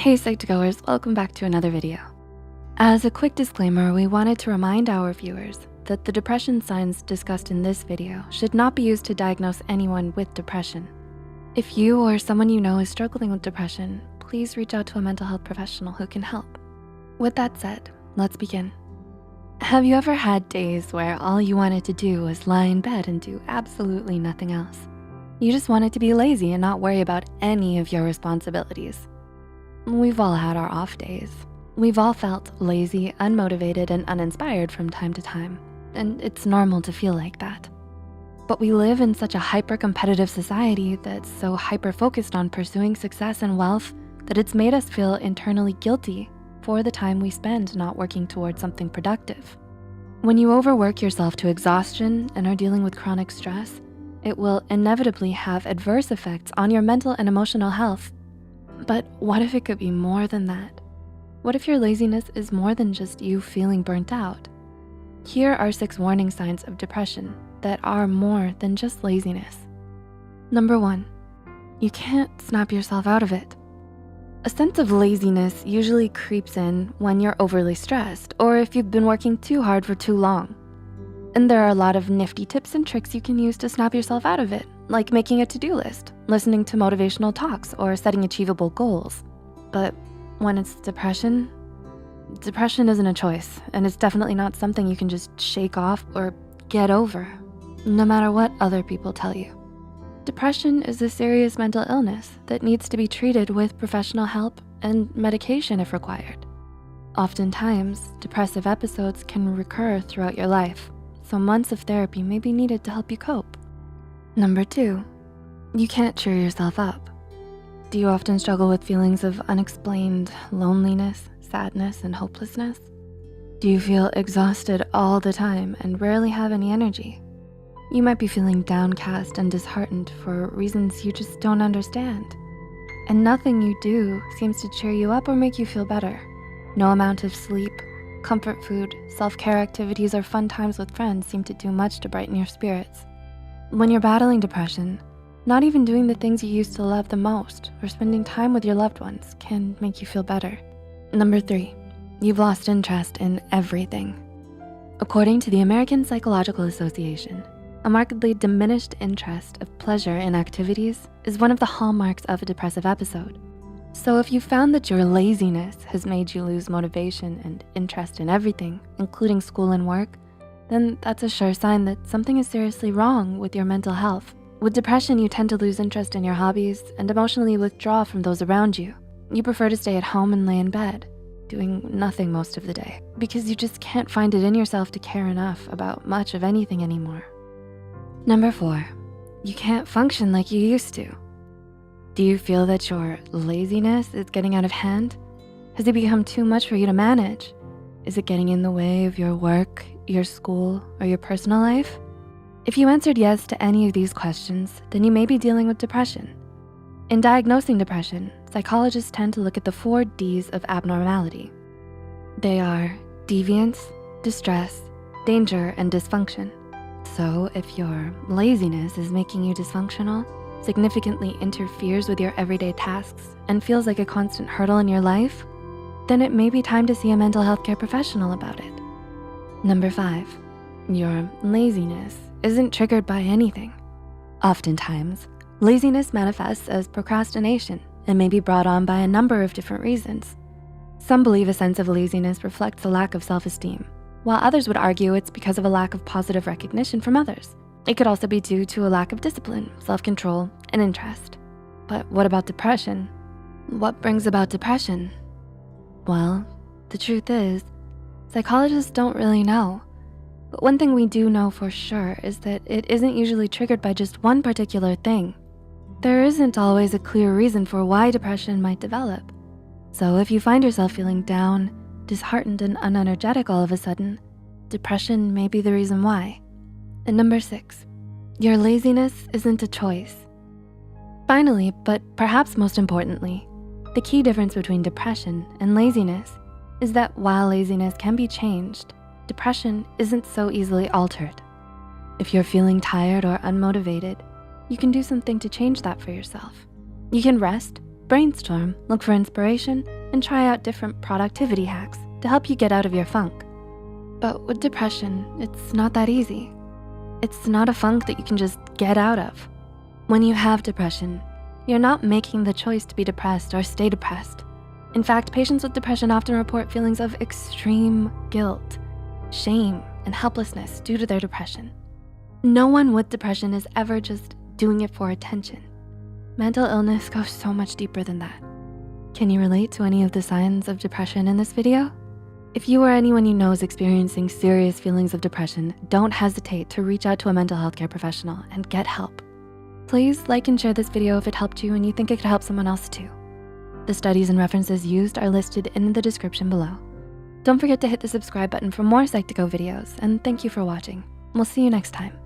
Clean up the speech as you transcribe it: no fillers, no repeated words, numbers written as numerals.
Hey Psych2Goers, welcome back to another video. As a quick disclaimer, we wanted to remind our viewers that the depression signs discussed in this video should not be used to diagnose anyone with depression. If you or someone you know is struggling with depression, please reach out to a mental health professional who can help. With that said, let's begin. Have you ever had days where all you wanted to do was lie in bed and do absolutely nothing else? You just wanted to be lazy and not worry about any of your responsibilities. We've all had our off days. We've all felt lazy, unmotivated, and uninspired from time to time, and it's normal to feel like that. But we live in such a hyper-competitive society that's so hyper-focused on pursuing success and wealth that it's made us feel internally guilty for the time we spend not working towards something productive. When you overwork yourself to exhaustion and are dealing with chronic stress, it will inevitably have adverse effects on your mental and emotional health. But what if it could be more than that? What if your laziness is more than just you feeling burnt out? Here are 6 warning signs of depression that are more than just laziness. Number 1, you can't snap yourself out of it. A sense of laziness usually creeps in when you're overly stressed or if you've been working too hard for too long. And there are a lot of nifty tips and tricks you can use to snap yourself out of it, like making a to-do list, listening to motivational talks, or setting achievable goals. But when it's depression isn't a choice, and it's definitely not something you can just shake off or get over, no matter what other people tell you. Depression is a serious mental illness that needs to be treated with professional help and medication if required. Oftentimes, depressive episodes can recur throughout your life, so months of therapy may be needed to help you cope. Number 2, you can't cheer yourself up. Do you often struggle with feelings of unexplained loneliness, sadness, and hopelessness? Do you feel exhausted all the time and rarely have any energy? You might be feeling downcast and disheartened for reasons you just don't understand. And nothing you do seems to cheer you up or make you feel better. No amount of sleep, comfort food, self-care activities, or fun times with friends seem to do much to brighten your spirits. When you're battling depression, not even doing the things you used to love the most or spending time with your loved ones can make you feel better. Number 3, you've lost interest in everything. According to the American Psychological Association, a markedly diminished interest of pleasure in activities is one of the hallmarks of a depressive episode. So if you found that your laziness has made you lose motivation and interest in everything, including school and work, then that's a sure sign that something is seriously wrong with your mental health. With depression, you tend to lose interest in your hobbies and emotionally withdraw from those around you. You prefer to stay at home and lay in bed, doing nothing most of the day, because you just can't find it in yourself to care enough about much of anything anymore. Number 4, you can't function like you used to. Do you feel that your laziness is getting out of hand? Has it become too much for you to manage? Is it getting in the way of your work, your school, or your personal life? If you answered yes to any of these questions, then you may be dealing with depression. In diagnosing depression, psychologists tend to look at the 4 Ds of abnormality. They are deviance, distress, danger, and dysfunction. So if your laziness is making you dysfunctional, significantly interferes with your everyday tasks, and feels like a constant hurdle in your life, then it may be time to see a mental health care professional about it. Number 5, your laziness isn't triggered by anything. Oftentimes, laziness manifests as procrastination and may be brought on by a number of different reasons. Some believe a sense of laziness reflects a lack of self-esteem, while others would argue it's because of a lack of positive recognition from others. It could also be due to a lack of discipline, self-control, and interest. But what about depression? What brings about depression? Well, the truth is, psychologists don't really know. But one thing we do know for sure is that it isn't usually triggered by just one particular thing. There isn't always a clear reason for why depression might develop. So if you find yourself feeling down, disheartened, and unenergetic all of a sudden, depression may be the reason why. And number 6, your laziness isn't a choice. Finally, but perhaps most importantly, the key difference between depression and laziness is that while laziness can be changed, depression isn't so easily altered. If you're feeling tired or unmotivated, you can do something to change that for yourself. You can rest, Brainstorm, look for inspiration, and try out different productivity hacks to help you get out of your funk. But with depression, it's not that easy. It's not a funk that you can just get out of. When you have depression, you're not making the choice to be depressed or stay depressed. In fact, patients with depression often report feelings of extreme guilt, shame, and helplessness due to their depression. No one with depression is ever just doing it for attention. Mental illness goes so much deeper than that. Can you relate to any of the signs of depression in this video? If you or anyone you know is experiencing serious feelings of depression, don't hesitate to reach out to a mental health care professional and get help. Please like and share this video if it helped you and you think it could help someone else too. The studies and references used are listed in the description below. Don't forget to hit the subscribe button for more Psych2Go videos, and thank you for watching. We'll see you next time.